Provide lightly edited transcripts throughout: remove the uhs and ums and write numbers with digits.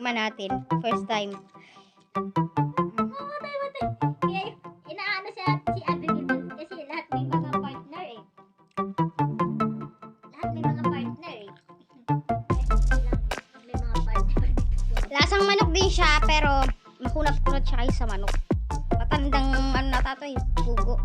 Titikman natin. First time. Matay. Kaya inaano siya si Abigail dun kasi lahat may mga partner eh. Lahat may mga partner eh. May mga partner. Lasang manok din siya, pero makunat-kunat siya kayo sa manok. Matandang ano nata to eh, pugo.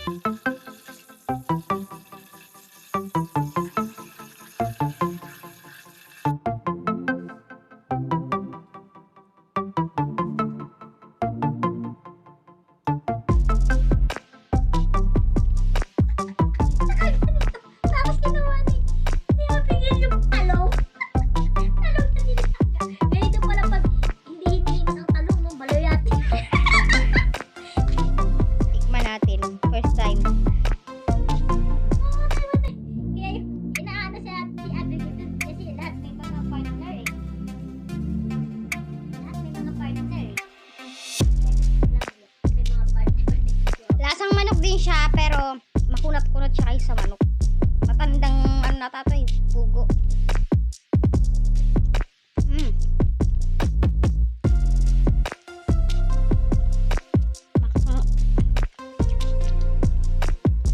Tapos ginawa ni Abigail yung talong. Talong na nilaga. Ganito pala pag hindi hinihimas ang talong ng baloyate. Tikman natin. First time. Kaya inaano siya si Abigail dun kasi lahat may mga partner eh. Lahat may mga partner eh. May mga partner. Lasang manok din siya, pero makunat-kunat siya kayo sa manok. Matandang ano nata to eh, pugo. Mm.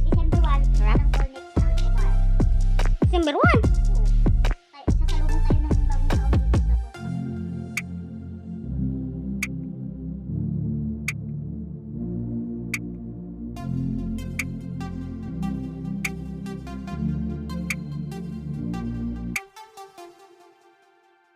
December 1, Sarap. ng call next ang Kumar. December 1.